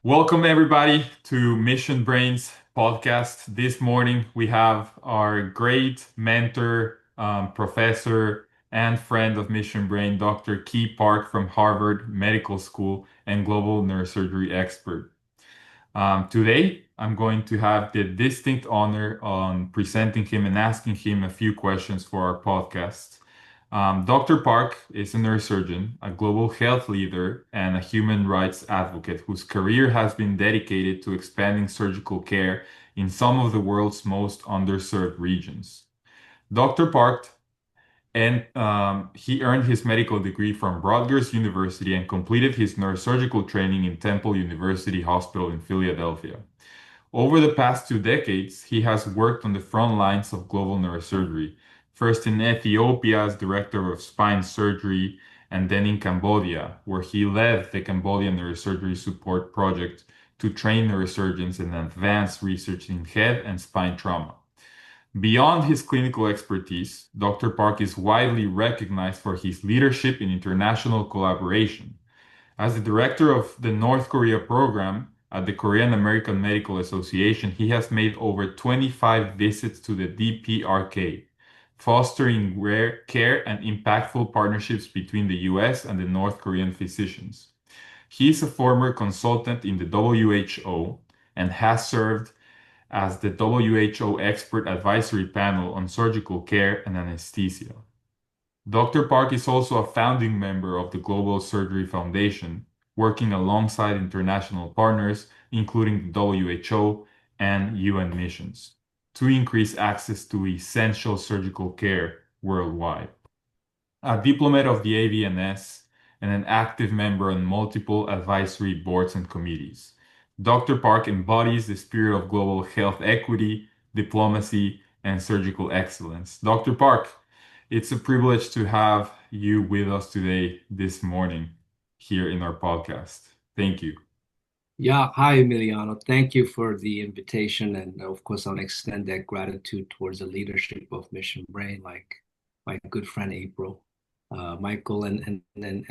Welcome, everybody, to Mission Brains podcast. This morning, we have our great mentor, professor, and friend of Mission Brain, Dr. Kee Park from Harvard Medical School and global neurosurgery expert. Today, I'm going to have the distinct honor on presenting him and asking him a few questions for our podcast. Dr. Park is a neurosurgeon, a global health leader, and a human rights advocate whose career has been dedicated to expanding surgical care in some of the world's most underserved regions. Dr. Park and he earned his medical degree from Rutgers University and completed his neurosurgical training in Temple University Hospital in Philadelphia. Over the past 2 decades, he has worked on the front lines of global neurosurgery, first in Ethiopia as director of spine surgery, and then in Cambodia, where he led the Cambodian Neurosurgery Support Project to train neurosurgeons and advance research in head and spine trauma. Beyond his clinical expertise, Dr. Park is widely recognized for his leadership in international collaboration. As the director of the North Korea program at the Korean American Medical Association, he has made over 25 visits to the DPRK, fostering rare care and impactful partnerships between the US and the North Korean physicians. He is a former consultant in the WHO and has served as the WHO Expert Advisory Panel on Surgical Care and Anesthesia. Dr. Park is also a founding member of the Global Surgery Foundation, working alongside international partners, including the WHO and UN missions, to increase access to essential surgical care worldwide. A diplomat of the AVNS and an active member on multiple advisory boards and committees. Dr. Park embodies the spirit of global health equity, diplomacy, and surgical excellence. Dr. Park, it's a privilege to have you with us today, this morning, here in our podcast. Thank you. Yeah, hi Emiliano. Thank you for the invitation. And of course, I'll extend that gratitude towards the leadership of Mission Brain, like my good friend April, Michael, and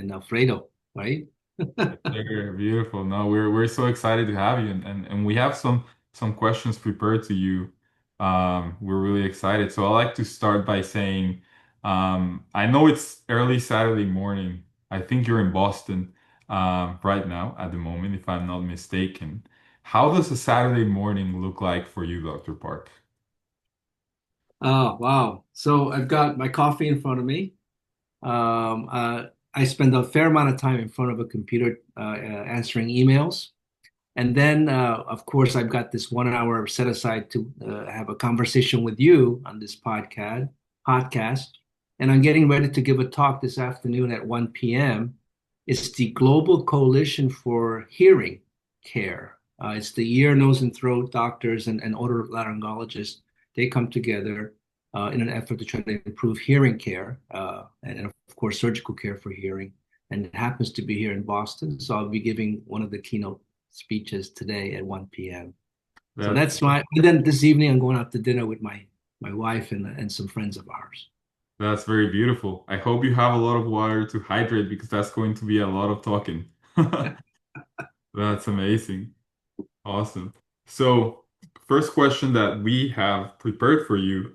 Alfredo, right? Very beautiful. No, we're so excited to have you, and we have some questions prepared to you. We're really excited. So I like to start by saying, I know it's early Saturday morning. I think you're in Boston, right now at the moment, if I'm not mistaken. How does a Saturday morning look like for you, Dr. Park? Oh, wow. So I've got my coffee in front of me. I spend a fair amount of time in front of a computer answering emails. And then, of course, I've got this 1 hour set aside to have a conversation with you on this podcast. And I'm getting ready to give a talk this afternoon at 1 p.m. It's the Global Coalition for Hearing Care. It's the ear, nose, and throat doctors and otolaryngologists. They come together in an effort to try to improve hearing care and, of course, surgical care for hearing. And it happens to be here in Boston. So I'll be giving one of the keynote speeches today at 1 p.m. So That's that's and then this evening I'm going out to dinner with my wife and some friends of ours. that's very beautiful. I hope you have a lot of water to hydrate because that's going to be a lot of talking. That's amazing. Awesome. So, first question that we have prepared for you.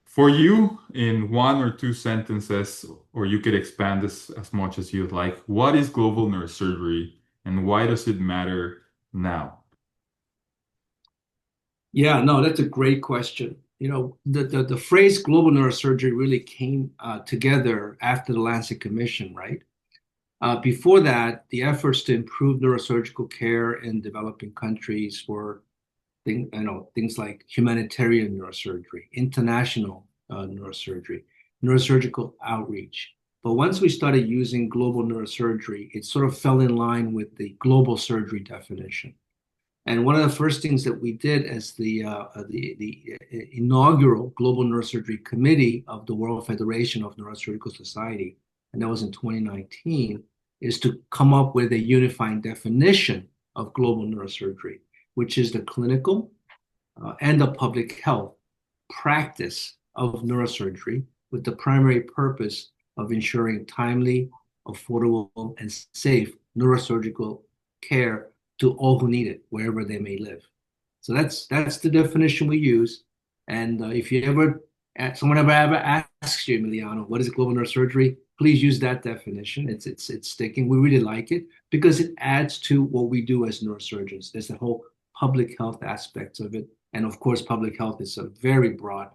For you, in one or two sentences, or you could expand this as much as you'd like, what is global neurosurgery and why does it matter now? Yeah, no, that's a great question. You know, the phrase global neurosurgery really came together after the Lancet Commission, right? Before that, the efforts to improve neurosurgical care in developing countries were things like humanitarian neurosurgery, international neurosurgery, neurosurgical outreach. But once we started using global neurosurgery, it sort of fell in line with the global surgery definition. And one of the first things that we did as the inaugural Global Neurosurgery Committee of the World Federation of Neurosurgical Society, and that was in 2019, is to come up with a unifying definition of global neurosurgery, which is the clinical and the public health practice of neurosurgery with the primary purpose of ensuring timely, affordable, and safe neurosurgical care to all who need it, wherever they may live. So that's the definition we use. And if you ever someone ever asks you, Emiliano, what is global neurosurgery? Please use that definition. It's sticking. We really like it because it adds to what we do as neurosurgeons. There's the whole public health aspects of it, and of course, public health is a very broad,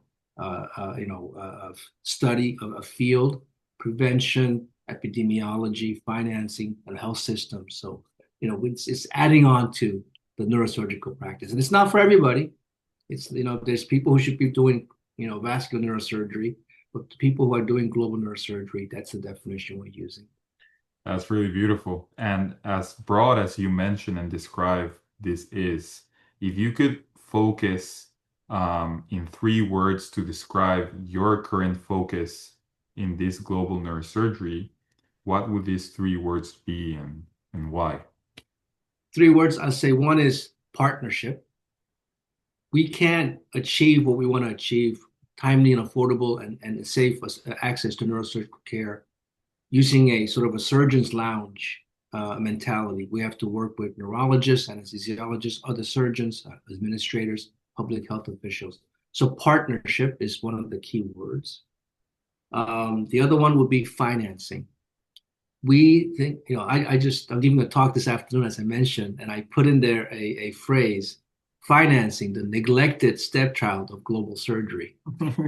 study of a field, prevention, epidemiology, financing, and health systems. So it's adding on to the neurosurgical practice, and it's not for everybody. It's there's people who should be doing vascular neurosurgery, but the people who are doing global neurosurgery, that's the definition we're using. That's really beautiful. And as broad as you mentioned and describe this is, if you could focus in 3 words to describe your current focus in this global neurosurgery, what would these 3 words be and why? 3 words, I'll say one is partnership. We can't achieve what we want to achieve, timely and affordable and safe access to neurosurgical care using a sort of a surgeon's lounge mentality. We have to work with neurologists, anesthesiologists, other surgeons, administrators, public health officials. So partnership is one of the key words. The other one would be financing. We think, I'm giving a talk this afternoon, as I mentioned, and I put in there a phrase, financing the neglected stepchild of global surgery. And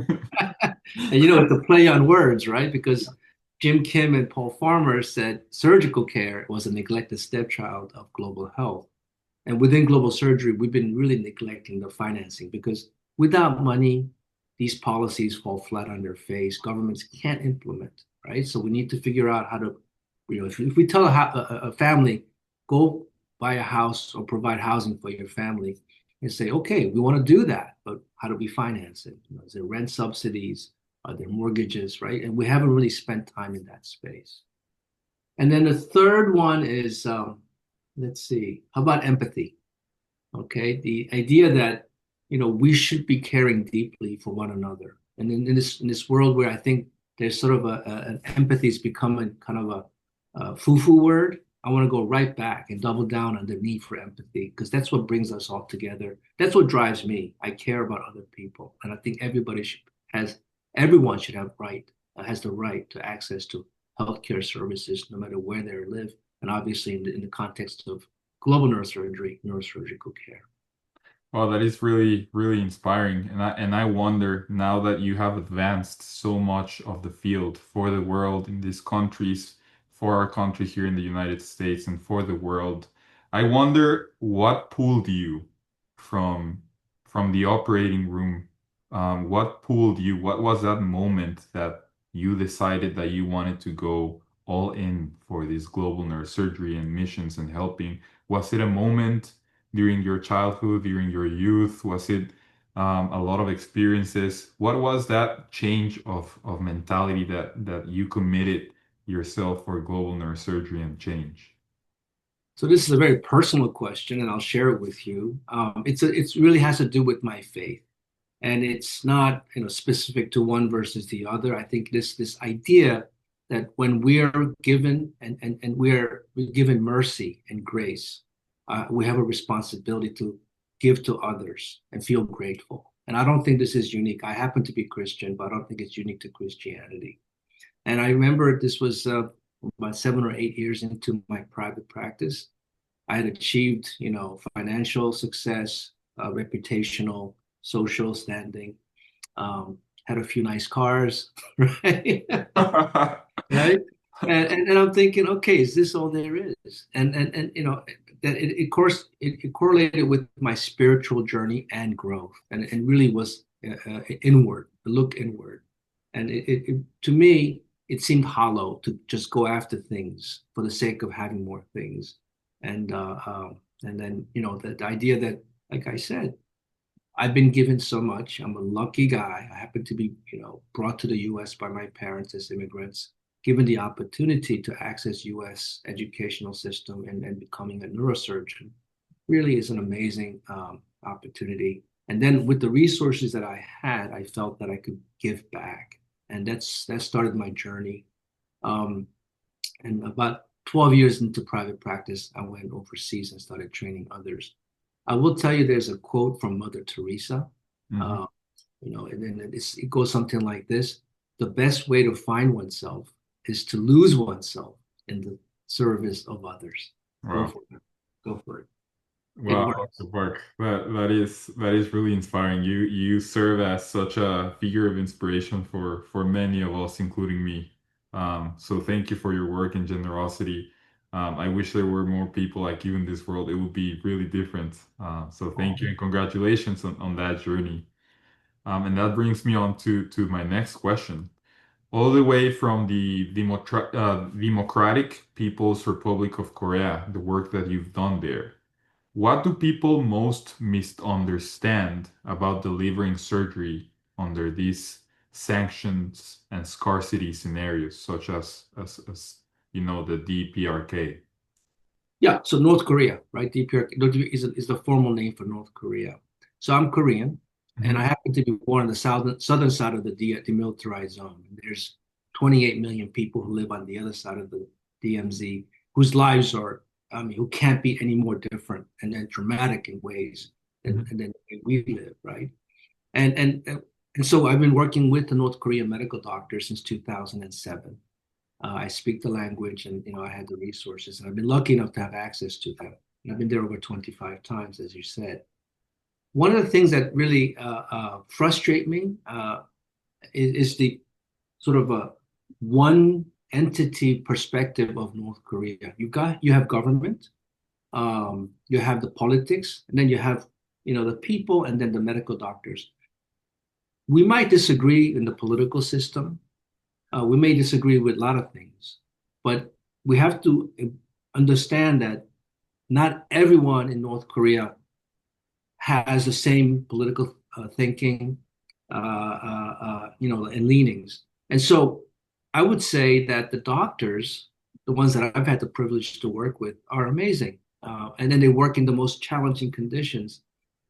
it's a play on words, right? Because Jim Kim and Paul Farmer said surgical care was a neglected stepchild of global health. And within global surgery, we've been really neglecting the financing because without money, these policies fall flat on their face. Governments can't implement, right? So we need to figure out how to, if we tell a family, go buy a house or provide housing for your family, and say, okay, we want to do that, but how do we finance it? Is there rent subsidies? Are there mortgages, right? And we haven't really spent time in that space. And then the third one is, let's see, how about empathy? Okay, the idea that we should be caring deeply for one another, and in this world where I think there's sort of an empathy is becoming kind of a foo-foo word. I want to go right back and double down on the need for empathy because that's what brings us all together. That's what drives me. I care about other people, and I think everyone should have has the right to access to healthcare services, no matter where they live, and obviously in the context of global neurosurgery, neurosurgical care. Well, that is really, really inspiring. And I wonder now that you have advanced so much of the field for the world in these countries, for our country here in the United States and for the world, I wonder what pulled you from from the operating room. What pulled you? What was that moment that you decided that you wanted to go all in for this global neurosurgery and missions and helping? Was it a moment during your childhood, during your youth? Was it a lot of experiences? What was that change of mentality that you committed yourself for global neurosurgery and change? So this is a very personal question, and I'll share it with you. It's really has to do with my faith, and it's not specific to one versus the other. I think this idea that when we are given and we're given mercy and grace, we have a responsibility to give to others and feel grateful. And I don't think this is unique. I happen to be Christian, but I don't think it's unique to Christianity. And I remember this was about 7 or 8 years into my private practice. I had achieved, financial success, reputational, social standing, had a few nice cars, right? Right? And I'm thinking, okay, is this all there is? And that it course it correlated with my spiritual journey and growth, and really was inward, a look inward. And to me, it seemed hollow to just go after things for the sake of having more things. And then the idea that, like I said, I've been given so much. I'm a lucky guy. I happen to be, brought to the U.S. by my parents as immigrants, given the opportunity to access U.S. educational system and becoming a neurosurgeon. Really is an amazing opportunity. And then with the resources that I had, I felt that I could give back, and that started my journey. And about 12 years into private practice, I went overseas and started training others. I will tell you there's a quote from Mother Teresa, Hmm. uh, and then it goes something like this: the best way to find oneself is to lose oneself in the service of others. Go Wow. for it. Go for it. It Wow, works. Dr. Park. That is really inspiring. You serve as such a figure of inspiration for many of us, including me. So thank you for your work and generosity. I wish there were more people like you in this world. It would be really different. So thank you and congratulations on that journey. And that brings me on to my next question. All the way from the Democratic People's Republic of Korea, the work that you've done there. What do people most misunderstand about delivering surgery under these sanctions and scarcity scenarios, such as the DPRK? Yeah, so North Korea, right? DPRK is the formal name for North Korea. So I'm Korean, and Hmm. I happen to be born on the southern side of the demilitarized zone. There's 28 million people who live on the other side of the DMZ whose lives are, I mean, who can't be any more different and then dramatic in ways Hmm. than we live, right? And and and so I've been working with the North Korean medical doctors since 2007. I speak the language, and I had the resources, and I've been lucky enough to have access to them. And I've been there over 25 times, as you said. One of the things that really frustrate me is the sort of a one entity perspective of North Korea. You have government, you have the politics, and then you have the people, and then the medical doctors. We might disagree in the political system. We may disagree with a lot of things, but we have to understand that not everyone in North Korea has the same political thinking, and leanings. And so I would say that the doctors, the ones that I've had the privilege to work with, are amazing. And then they work in the most challenging conditions.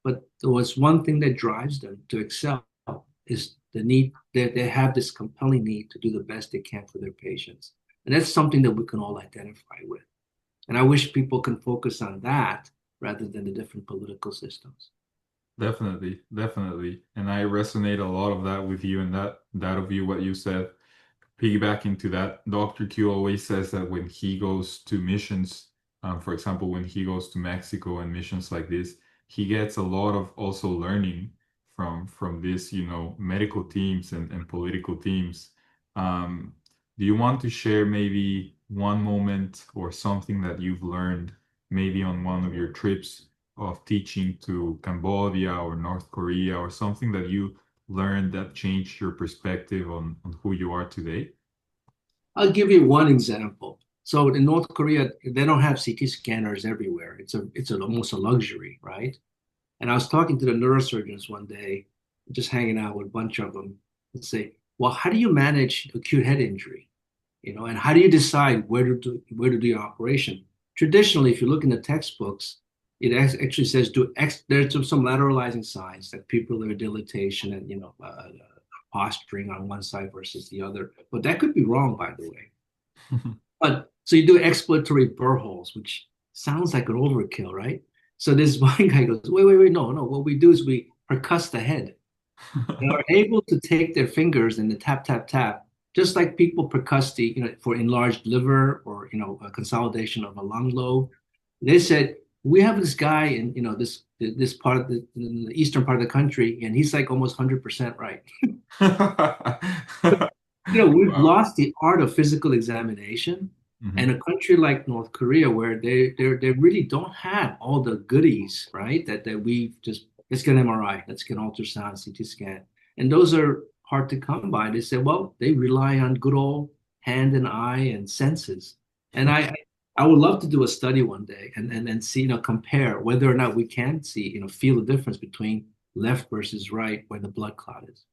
But there was one thing that drives them to excel is the need that they have this compelling need to do the best they can for their patients. And that's something that we can all identify with. And I wish people can focus on that rather than the different political systems. Definitely, definitely. And I resonate a lot of that with you and that of you, what you said. Piggybacking to that, Dr. Q always says that when he goes to missions, for example, when he goes to Mexico and missions like this, he gets a lot of also learning from this, medical teams and political teams. Um, do you want to share maybe one moment or something that you've learned maybe on one of your trips of teaching to Cambodia or North Korea or something that you learned that changed your perspective on who you are today? I'll give you one example. So in North Korea, they don't have CT scanners everywhere. Almost a luxury, right? And I was talking to the neurosurgeons one day, just hanging out with a bunch of them, and say, well, how do you manage acute head injury? And how do you decide where to do your operation? Traditionally, if you look in the textbooks, it actually says there's some lateralizing signs like pupillary dilatation and posturing on one side versus the other. But that could be wrong, by the way. But so you do expiratory burr holes, which sounds like an overkill, right? So this one guy goes, wait, wait, wait, no, no. What we do is we percuss the head. They are able to take their fingers and the tap, tap, tap, just like people percuss for enlarged liver or a consolidation of a lung lobe. They said we have this guy in this part of in the eastern part of the country, and he's like almost 100% right. We've Wow. lost the art of physical examination, and Hmm. a country like North Korea, where they really don't have all the goodies, right? That we just let's get an MRI, let's get ultrasound, CT scan, and those are hard to come by. They say, well, they rely on good old hand and eye and senses, and I would love to do a study one day and see compare whether or not we can see feel the difference between left versus right where the blood clot is.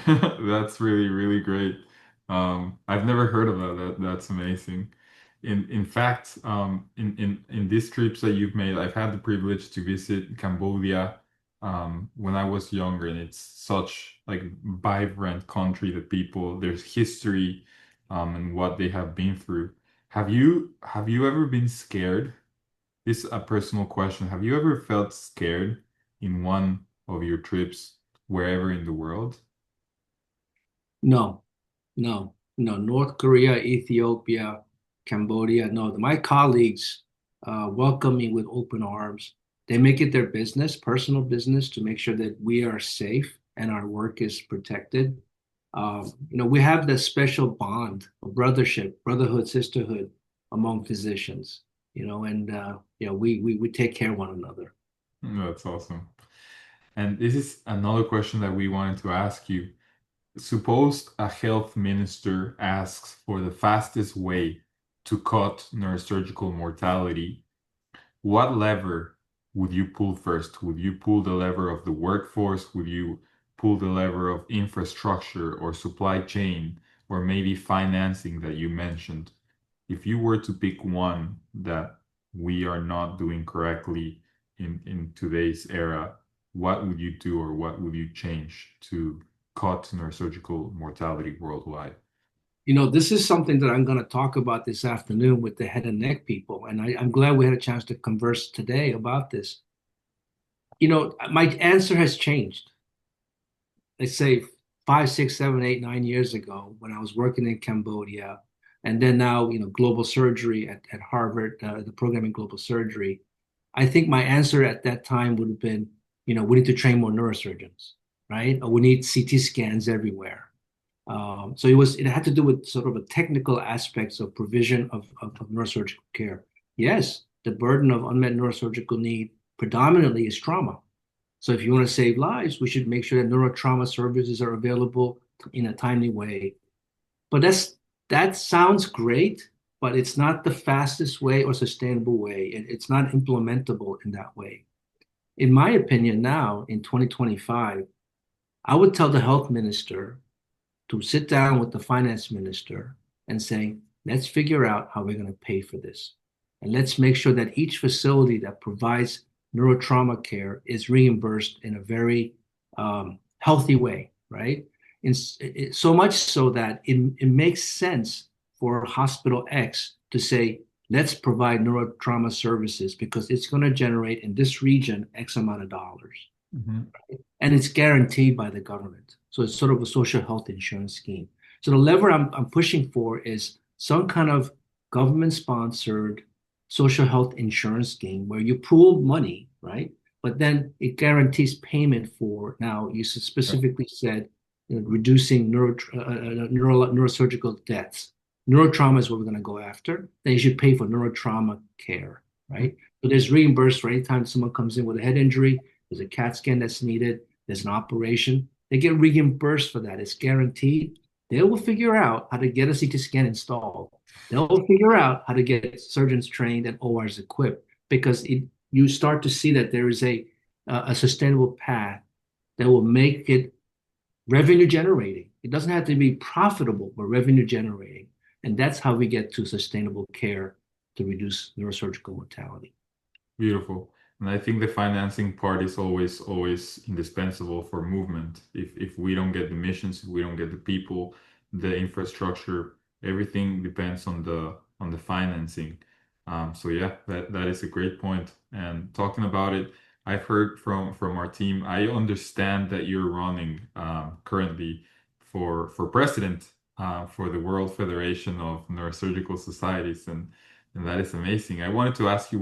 That's really, really great. I've never heard about that. That's amazing. In fact, in these trips that you've made, I've had the privilege to visit Cambodia when I was younger, and it's such like vibrant country. The people, there's history and what they have been through. Have you ever been scared? This is a personal question. Have you ever felt scared in one of your trips wherever in the world? No, no. North Korea, Ethiopia, Cambodia. No, my colleagues welcome me with open arms. They make it their business, personal business, to make sure that we are safe and our work is protected. We have this special bond of brothership, brotherhood, sisterhood among physicians. And we take care of one another. That's awesome. And this is another question that we wanted to ask you. Suppose a health minister asks for the fastest way to cut neurosurgical mortality. What lever would you pull first? Would you pull the lever of the workforce? Would you pull the lever of infrastructure or supply chain or maybe financing that you mentioned? If you were to pick one that we are not doing correctly in today's era, what would you do or what would you change to cut neurosurgical mortality worldwide? This is something that I'm going to talk about this afternoon with the head and neck people. And I'm glad we had a chance to converse today about this. My answer has changed. Let's say 5, 6, 7, 8, 9 years ago when I was working in Cambodia, and then now, global surgery at Harvard, the program in global surgery. I think my answer at that time would have been, we need to train more neurosurgeons, right? Or we need CT scans everywhere. So it had to do with sort of a technical aspects of provision of neurosurgical care. Yes, the burden of unmet neurosurgical need predominantly is trauma. So if you want to save lives, we should make sure that neurotrauma services are available in a timely way. But that sounds great, but it's not the fastest way or sustainable way. It's not implementable in that way. In my opinion, now in 2025, I would tell the health minister to sit down with the finance minister and say, let's figure out how we're going to pay for this. And let's make sure that each facility that provides neurotrauma care is reimbursed in a very healthy way, right? So much so that it makes sense for hospital X to say, let's provide neurotrauma services because it's going to generate in this region X amount of dollars. Mhm. And it's guaranteed by the government. So it's sort of a social health insurance scheme. So the lever I'm pushing for is some kind of government sponsored social health insurance scheme where you pool money, right? But then it guarantees payment for, now you specifically said, reducing neurosurgical deaths. Neurotrauma is what we're going to go after. Then you should pay for neurotrauma care, right? So there's reimbursed for any time someone comes in with a head injury, there's a CAT scan that's needed, there's an operation. They get reimbursed for that. It's guaranteed. They will figure out how to get a CT scan installed. They'll figure out how to get surgeons trained and ORs equipped because you start to see that there is a sustainable path that will make it revenue generating. It doesn't have to be profitable, but revenue generating. And that's how we get to sustainable care to reduce neurosurgical mortality. Beautiful. And I think the financing part is always indispensable for movement. If we don't get the missions, if we don't get the people, the infrastructure, everything depends on the financing. So yeah, that is a great point. And talking about it, I've heard from our team. I understand that you're running currently for president for the World Federation of Neurosurgical Societies, and that is amazing. I wanted to ask you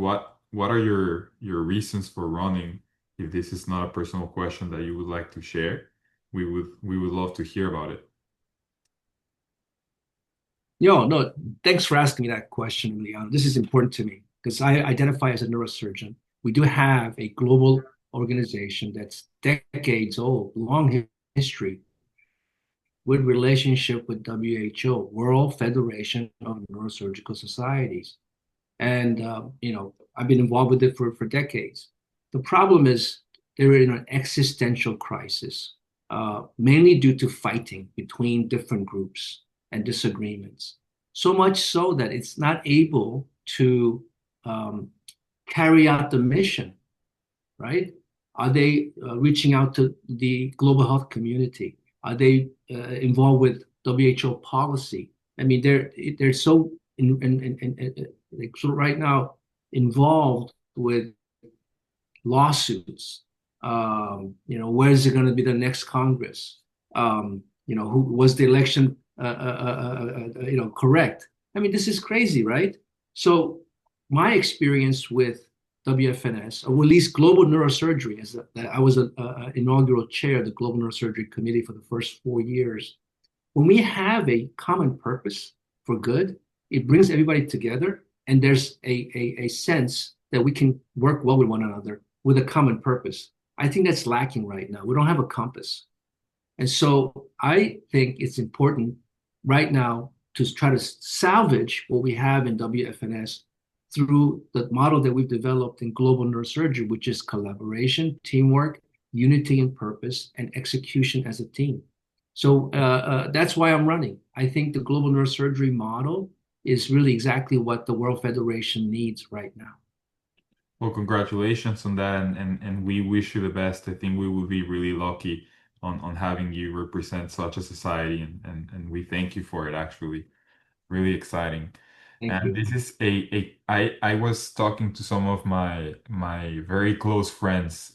what are your reasons for running? If this is not a personal question that you would like to share, we would love to hear about it. No, thanks for asking me that question, Leon. This is important to me because I identify as a neurosurgeon. We do have a global organization that's decades old, long history with relationship with WHO, World Federation of Neurosurgical Societies. And I've been involved with it for decades. The problem is they're in an existential crisis, mainly due to fighting between different groups and disagreements. So much so that it's not able to um, carry out the mission, right? Are they reaching out to the global health community? Are they involved with WHO policy? I mean, they're so like, so right now involved with lawsuits. Where is it going to be the next Congress? Who was the election, correct? I mean, this is crazy, right? So my experience with WFNS, or at least global neurosurgery, is that I was a inaugural chair of the Global Neurosurgery Committee for the first 4 years. When we have a common purpose for good, it brings everybody together, and there's a sense that we can work well with one another with a common purpose. I think that's lacking right now. We don't have a compass. And so I think it's important right now to try to salvage what we have in WFNS through the model that we've developed in global neurosurgery, which is collaboration, teamwork, unity and purpose, and execution as a team. So that's why I'm running. I think the global neurosurgery model is really exactly what the World Federation needs right now. Well, congratulations on that, and we wish you the best. I think we will be really lucky on having you represent such a society, and we thank you for it, actually. Really exciting. Thank And you. this is I was talking to some of my very close friends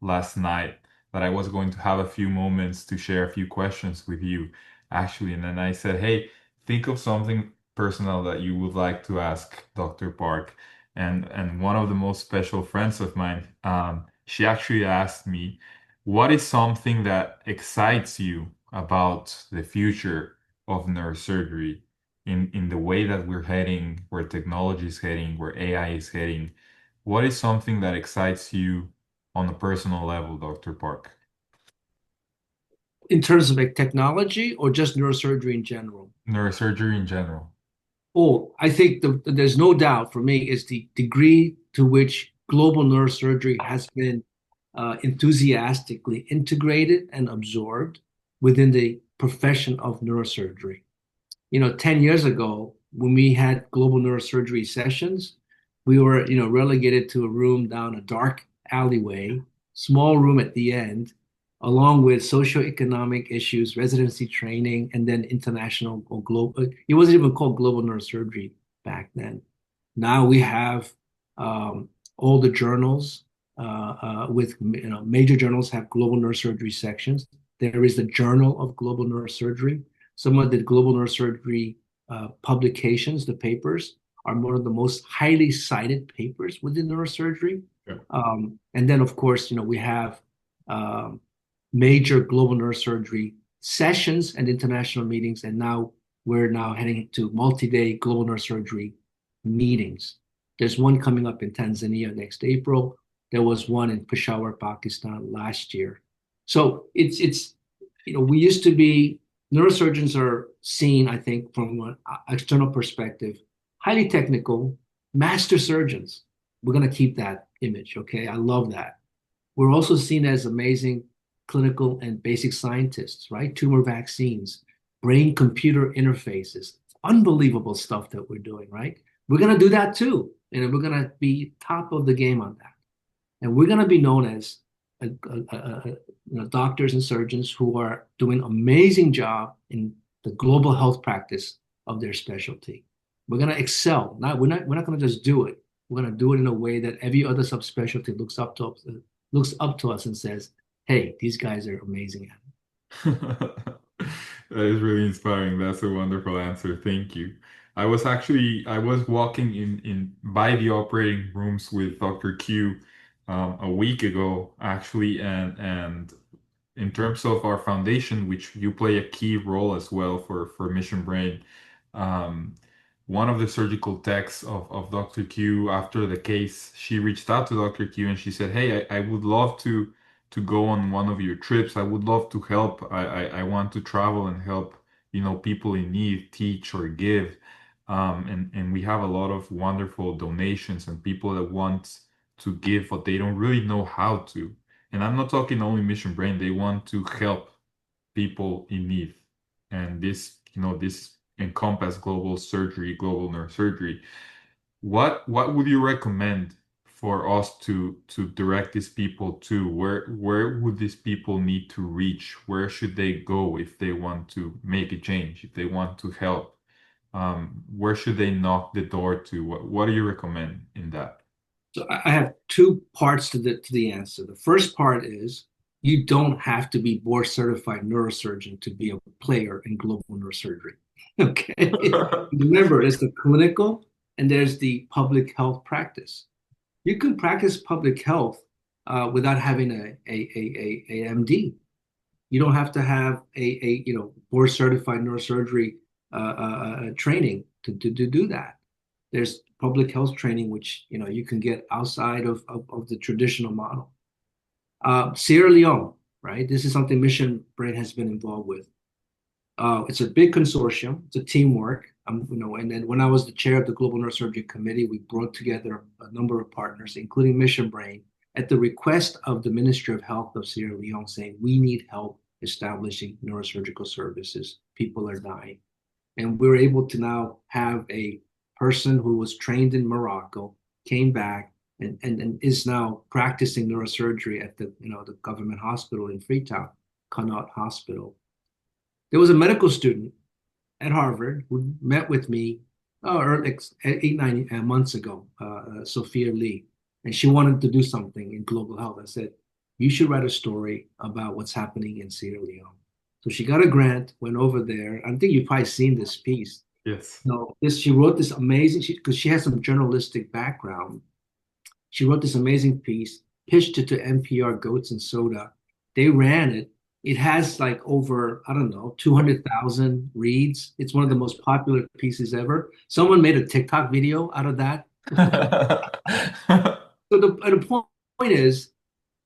last night that I was going to have a few moments to share a few questions with you, actually. And then I said, hey, think of something personal that you would like to ask Dr. Park. And one of the most special friends of mine, she actually asked me, what is something that excites you about the future of neurosurgery? In the way that we're heading, where technology is heading, where AI is heading, what is something that excites you on a personal level, Dr. Park? In terms of like technology or just neurosurgery in general? Neurosurgery in general. Oh, I think there's no doubt for me is the degree to which global neurosurgery has been enthusiastically integrated and absorbed within the profession of neurosurgery. 10 years ago, when we had global neurosurgery sessions, we were, relegated to a room down a dark alleyway, small room at the end, along with socioeconomic issues, residency training, and then international or global. It wasn't even called global neurosurgery back then. Now we have all the journals with major journals have global neurosurgery sections. There is the Journal of Global Neurosurgery. Some of the global neurosurgery publications, the papers, are one of the most highly cited papers within neurosurgery. Yeah. And then, of course, we have um, major global neurosurgery sessions and international meetings, and now we're now heading to multi-day global neurosurgery meetings. There's one coming up in Tanzania next April. There was one in Peshawar, Pakistan last year. So it's we used to be neurosurgeons are seen, I think, from an external perspective, highly technical, master surgeons. We're going to keep that image, okay? I love that. We're also seen as amazing clinical and basic scientists, right? Tumor vaccines, brain computer interfaces, unbelievable stuff that we're doing, right? We're going to do that too. And we're going to be top of the game on that. And we're going to be known as doctors and surgeons who are doing amazing job in the global health practice of their specialty. We're going to excel. We're not going to just do it. We're going to do it in a way that every other subspecialty looks up to us and says, "Hey, these guys are amazing at That is really inspiring. That's a wonderful answer. Thank you. I was walking in by the operating rooms with Dr. Q a week ago, actually, and in terms of our foundation, which you play a key role as well for Mission Brain, um, one of the surgical techs of Dr. Q after the case, she reached out to Dr. Q and she said, "Hey, I would love to go on one of your trips. I would love to help. I want to travel and help, people in need, teach or give." And we have a lot of wonderful donations and people that want to give, but they don't really know how to. And I'm not talking only Mission Brain, they want to help people in need. And this encompass global surgery, global neurosurgery. What would you recommend for us to direct these people to? Where would these people need to reach? Where should they go if they want to make a change, if they want to help? Where should they knock the door to? What do you recommend in that? So I have two parts to the answer. The first part is you don't have to be board certified neurosurgeon to be a player in global neurosurgery. Okay. Remember, there's the clinical and there's the public health practice. You can practice public health without having a MD. You don't have to have board certified neurosurgery training to do that. There's public health training which you can get outside of the traditional model. Sierra Leone, right? This is something Mission Brain has been involved with. It's a big consortium. It's a teamwork. And then when I was the chair of the Global Neurosurgery Committee, we brought together a number of partners, including Mission Brain, at the request of the Ministry of Health of Sierra Leone, saying we need help establishing neurosurgical services. People are dying, and we're able to now have a person who was trained in Morocco, came back, and is now practicing neurosurgery at the government hospital in Freetown, Connaught Hospital. There was a medical student at Harvard who met with me like 8, 9 months ago, Sophia Lee, and she wanted to do something in global health. I said, you should write a story about what's happening in Sierra Leone. So she got a grant, went over there. I think you've probably seen this piece. Yes. No, she wrote this amazing, because she has some journalistic background. She wrote this amazing piece, pitched it to NPR, Goats and Soda. They ran it. It has like over, I don't know, 200,000 reads. It's one of the most popular pieces ever. Someone made a TikTok video out of that. So the point is,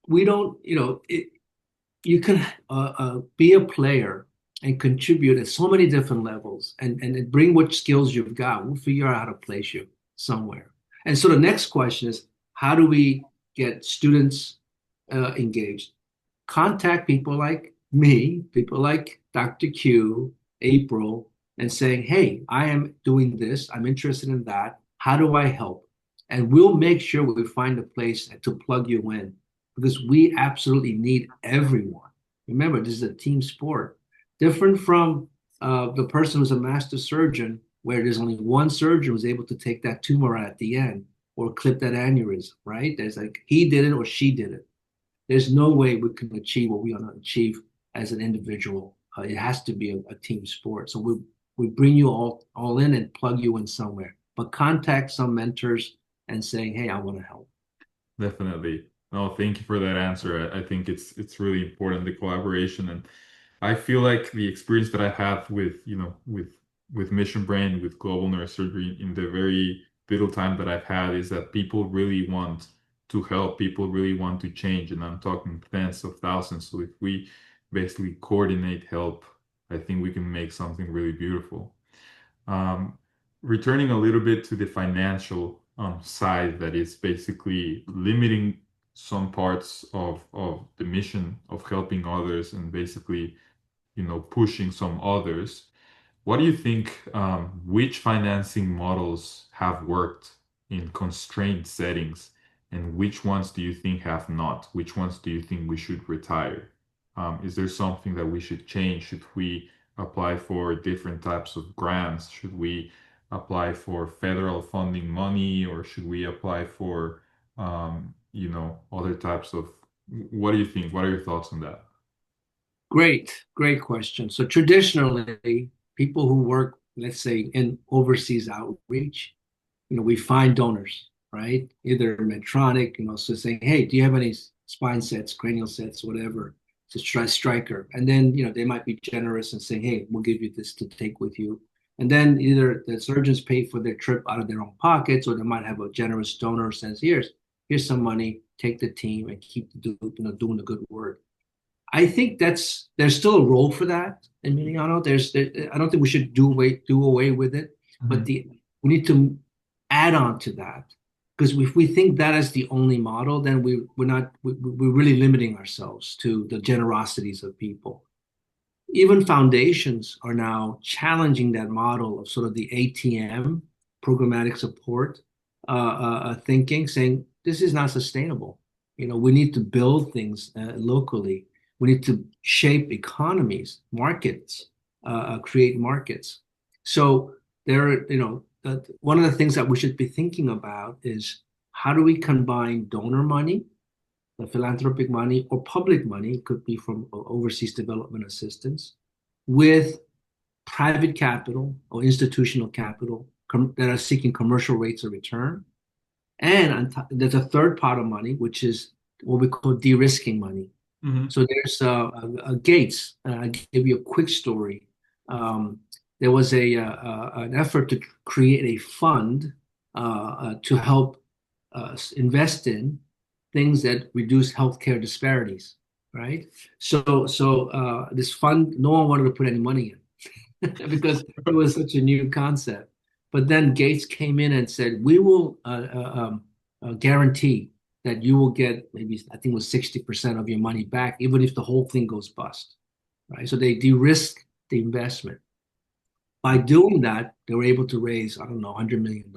we don't, you can be a player and contribute at so many different levels and bring what skills you've got. We'll figure out how to place you somewhere. And so the next question is, how do we get students engaged? Contact people like me, people like Dr. Q, April, and saying, hey, I am doing this. I'm interested in that. How do I help? And we'll make sure we find a place to plug you in because we absolutely need everyone. Remember, this is a team sport. Different from the person who's a master surgeon, where there's only one surgeon who's able to take that tumor at the end or clip that aneurysm, right? There's like he did it or she did it. There's no way we can achieve what we want to achieve as an individual. It has to be a team sport. So we bring you all in and plug you in somewhere. But contact some mentors and saying, hey, I want to help. Definitely. No, thank you for that answer. I think it's really important, the collaboration. And I feel like the experience that I have with, with Mission Brain, with global neurosurgery in the very little time that I've had is that people really want to help, people really want to change. And I'm talking tens of thousands. So if we basically coordinate help, I think we can make something really beautiful. Um, Returning a little bit to the financial side, that is basically limiting some parts of the mission of helping others and basically, pushing some others. What do you think, which financing models have worked in constrained settings, and which ones do you think have not? Which ones do you think we should retire? Is there something that we should change? Should we apply for different types of grants? Should we apply for federal funding money, or should we apply for, other types of, what do you think? What are your thoughts on that? Great question. So traditionally, people who work, let's say, in overseas outreach, we find donors, right? Either Medtronic, so saying, hey, do you have any spine sets, cranial sets, whatever, to try Striker? And then, they might be generous and saying, hey, we'll give you this to take with you. And then either the surgeons pay for their trip out of their own pockets, or they might have a generous donor who says, here's some money, take the team and keep doing the good work. I think there's still a role for that in Emiliano. I don't think we should do away with it, but Mhm. we need to add on to that because if we think that is the only model, then we're really limiting ourselves to the generosities of people. Even foundations are now challenging that model of sort of the ATM, programmatic support thinking, saying this is not sustainable. We need to build things locally. We need to shape economies, markets, create markets. So one of the things that we should be thinking about is how do we combine donor money, the philanthropic money, or public money, it could be from overseas development assistance, with private capital or institutional capital that are seeking commercial rates of return. And there's a third pot of money, which is what we call de-risking money. Hmm. So there's Gates. I'll give you a quick story. There was an effort to create a fund to help invest in things that reduce healthcare disparities, right? So this fund, no one wanted to put any money in because it was such a new concept. But then Gates came in and said, "We will guarantee that you will get maybe I think it was 60% of your money back, even if the whole thing goes bust." Right? So they de-risk the investment. By doing that, they were able to raise, I don't know, $100 million.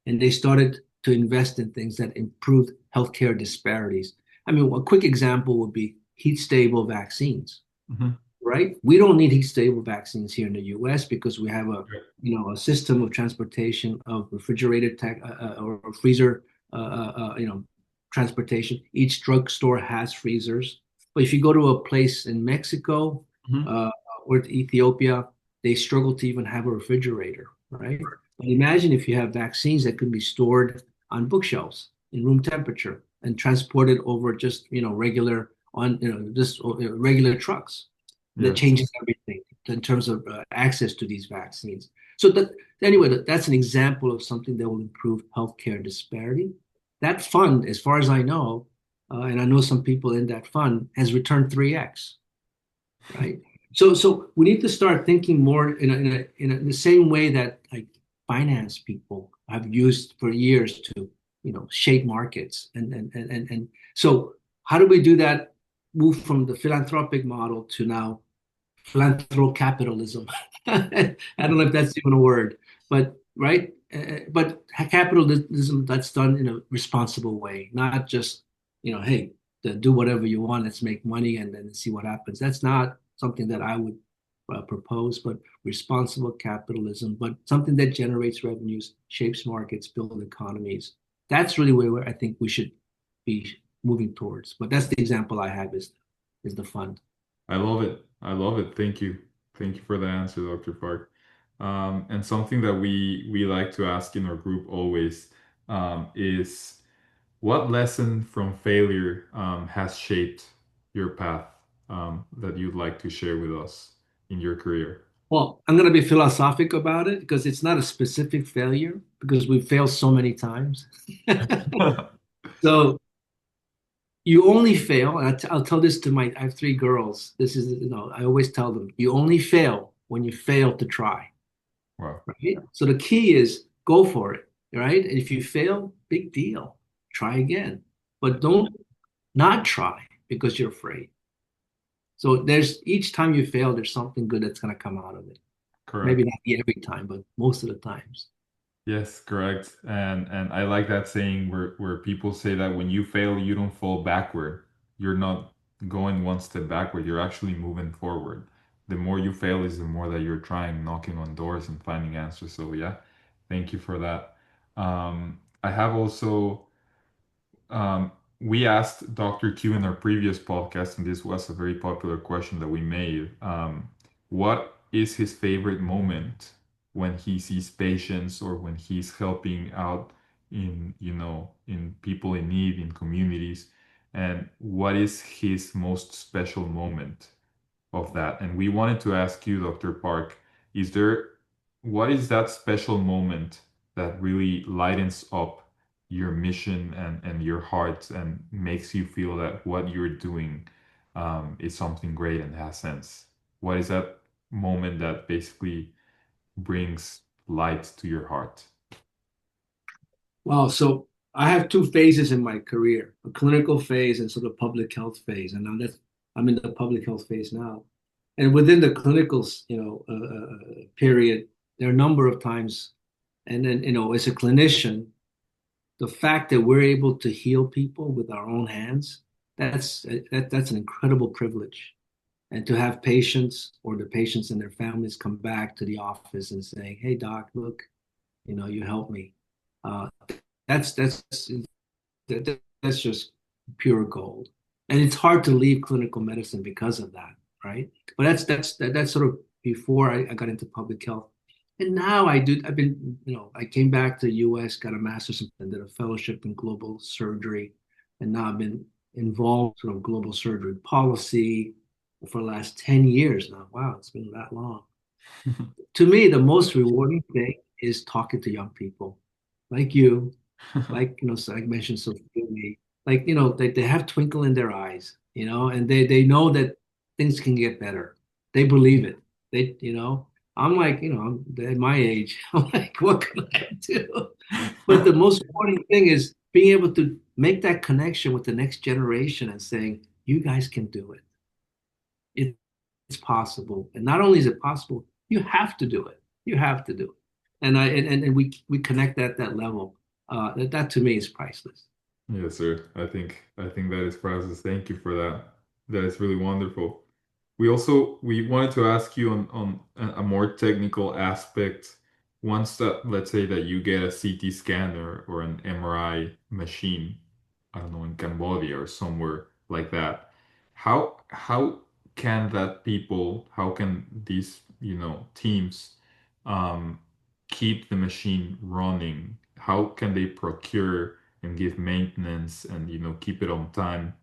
And they started to invest in things that improved healthcare disparities. I mean, a quick example would be heat stable vaccines, Hmm. right? We don't need heat stable vaccines here in the US because we have a system of transportation of refrigerated or freezer, transportation. Each drugstore has freezers. But if you go to a place in Mexico Hmm. uh, or Ethiopia, they struggle to even have a refrigerator, right? But imagine if you have vaccines that can be stored on bookshelves in room temperature and transported over just regular on just regular trucks. That Yes. changes everything in terms of access to these vaccines. So anyway, that's an example of something that will improve healthcare disparity. That fund, as far as I know, and I know some people in that fund, has returned 3x, right? So we need to start thinking more in the same way that like finance people have used for years to shape markets and so how do we do that? Move from the philanthropic model to now philanthrocapitalism. I don't know if that's even a word, but right. But capitalism that's done in a responsible way, not just hey, do whatever you want, let's make money and then see what happens. That's not something that I would propose, but responsible capitalism, but something that generates revenues, shapes markets, builds economies. That's really where I think we should be moving towards. But that's the example I have is the fund. I love it. I love it. Thank you. Thank you for the answer, Dr. Park. And something that we like to ask in our group always is what lesson from failure has shaped your path that you'd like to share with us in your career? Well, I'm going to be philosophic about it because it's not a specific failure because we've failed so many times. So you only fail, and I'll tell this to I have three girls. This is, I always tell them, you only fail when you fail to try, Wow. right? So the key is go for it, right? And if you fail, big deal. Try again, but don't not try because you're afraid. So there's each time you fail, there's something good that's going to come out of it. Maybe Correct. not every time, but most of the times. Yes, correct. And I like that saying where people say that when you fail, you don't fall backward. You're not going one step backward. You're actually moving forward. The more you fail is the more that you're trying, knocking on doors and finding answers. So yeah, thank you for that. I have also we asked Dr. Q in our previous podcast, and this was a very popular question that we made. What is his favorite moment when he sees patients or when he's helping out in, in people in need, in communities? And what is his most special moment of that? And we wanted to ask you, Dr. Park, is there, what is that special moment that really lightens up your mission and your heart and makes you feel that what you're doing is something great and has sense? What is that moment that basically brings light to your heart? Well, so I have two phases in my career, a clinical phase and sort of public health phase. And now that I'm in the public health phase now. And within the clinical, period, there are a number of times, and then, as a clinician, the fact that we're able to heal people with our own hands, that's an incredible privilege. And to have patients or the patients and their families come back to the office and saying, "Hey, doc, look, you helped me." Uh, that's that's just pure gold. And it's hard to leave clinical medicine because of that, right? But that's sort of before I got into public health. And now I've been, I came back to the US, got a master's and did a fellowship in global surgery. And now I've been involved sort of global surgery policy for the last 10 years now. Wow, it's been that long. To me, the most rewarding thing is talking to young people like you, like so I mentioned so freely, like they have twinkle in their eyes, and they know that things can get better. They believe it. I'm like, I'm at my age. I'm like, what can I do? But the most important thing is being able to make that connection with the next generation and saying, you guys can do it. It's possible. And not only is it possible, you have to do it. You have to do it. And we connect at that level. That to me is priceless. Yes, sir. I think that is priceless. Thank you for that. That is really wonderful. We wanted to ask you on a more technical aspect. Once that, let's say that you get a CT scan or an MRI machine, I don't know, in Cambodia or somewhere like that, how can how can these, teams um keep the machine running? How can they procure and give maintenance and keep it on time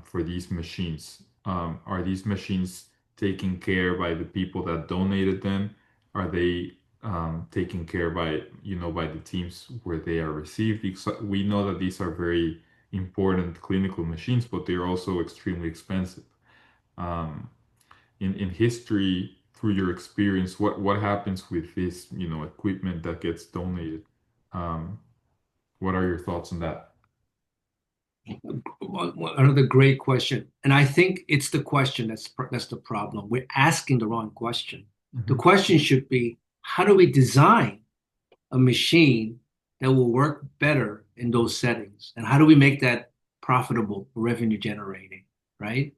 for these machines? Are these machines taken care by the people that donated them? Are they taken care by by the teams where they are received? Because we know that these are very important clinical machines, but they're also extremely expensive. Um, in history, through your experience, what happens with this equipment that gets donated? Um, what are your thoughts on that? Another great question, and I think it's the question that's the problem. We're asking the wrong question. The Hmm. question should be, how do we design a machine that will work better in those settings, and how do we make that profitable, revenue generating, right?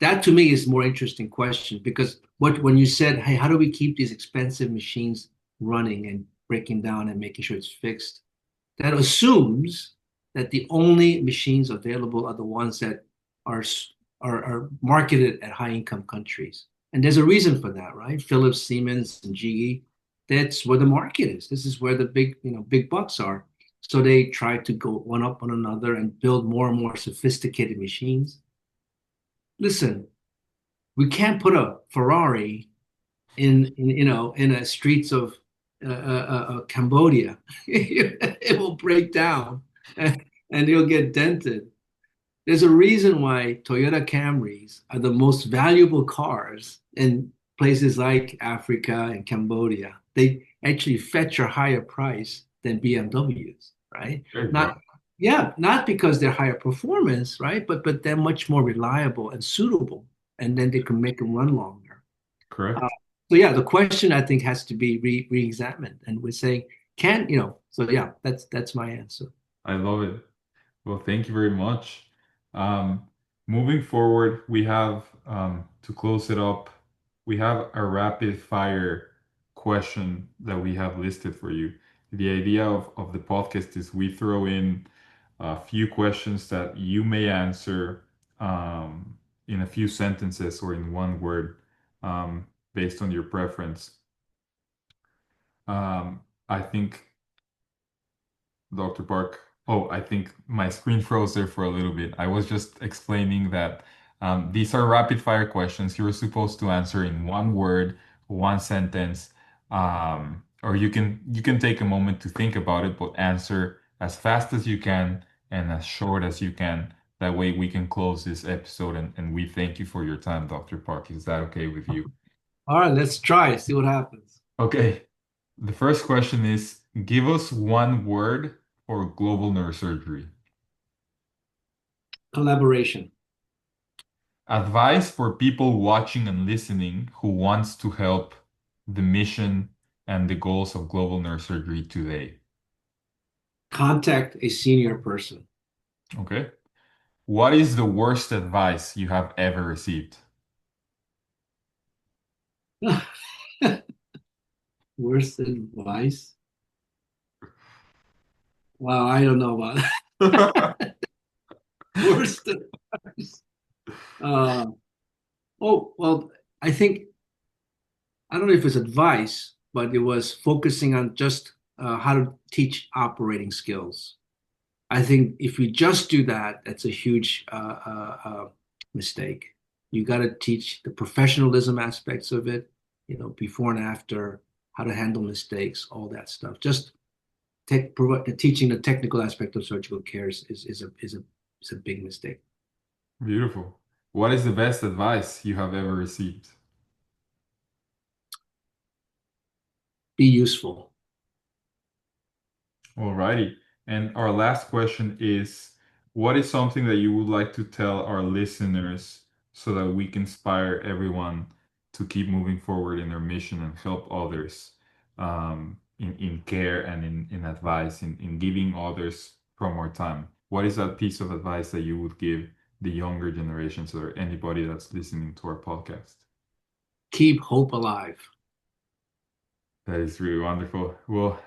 That to me is more interesting question because when you said, hey, how do we keep these expensive machines running and breaking down and making sure it's fixed? That assumes that the only machines available are the ones that are are marketed at high income countries. And there's a reason for that, right? Philips, Siemens, and GE, that's where the market is. This is where the big bucks are. So they try to go one up on another and build more and more sophisticated machines. Listen, we can't put a Ferrari in a streets of Cambodia. It will break down and you'll get dented. There's a reason why Toyota Camrys are the most valuable cars in places like Africa and Cambodia. They actually fetch a higher price than BMWs, right? Great, Not, bro. yeah, not because they're higher performance, right? But they're much more reliable and suitable, and then they can make them run longer. Uh, Correct. so yeah, the question I think has to be re-examined, and we're saying, so yeah, that's my answer. I love it. Well, thank you very much. Um, Moving forward, we have to close it up. We have a rapid fire question that we have listed for you. The idea of the podcast is we throw in a few questions that you may answer in a few sentences or in one word based on your preference. I think Dr. Park. Oh, I think my screen froze there for a little bit. I was just explaining that these are rapid fire questions. You're supposed to answer in one word, one sentence, or you can take a moment to think about it, but answer as fast as you can and as short as you can. That way we can close this episode and we thank you for your time, Dr. Park. Is that okay with you? All right, let's try, see what happens. Okay. The first question is, give us one word for global neurosurgery. Collaboration. Advice for people watching and listening who wants to help the mission and the goals of global neurosurgery today. Contact a senior person. Okay. What is the worst advice you have ever received? Worst advice? Wow, I don't know about that. Worst advice. Uh, oh, well, I think, I don't know if it's advice, but it was focusing on just how to teach operating skills. I think if you just do that, that's a huge mistake. You got to teach the professionalism aspects of it, before and after, how to handle mistakes, all that stuff. Just teaching the technical aspect of surgical care is a big mistake. Beautiful. What is the best advice you have ever received? Be useful. Alrighty. And our last question is, what is something that you would like to tell our listeners so that we can inspire everyone to keep moving forward in their mission and help others in care and in advice, in giving others from more time? What is that piece of advice that you would give the younger generations or anybody that's listening to our podcast? Keep hope alive. That is really wonderful. Well,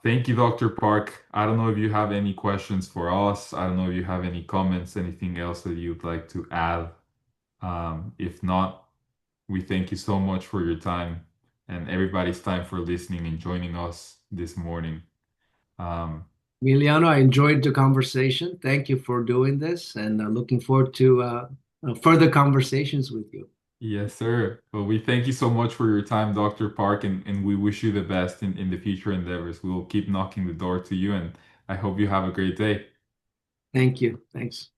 thank you, Dr. Park. I don't know if you have any questions for us. I don't know if you have any comments, anything else that you'd like to add. If not, we thank you so much for your time and everybody's time for listening and joining us this morning. Um, Emiliano, I enjoyed the conversation. Thank you for doing this, and looking forward to further conversations with you. yes, sir. Well, we thank you so much for your time, Dr. Park, and we wish you the best in the future endeavors. We'll keep knocking the door to you, and I hope you have a great day. Thank you. Thanks.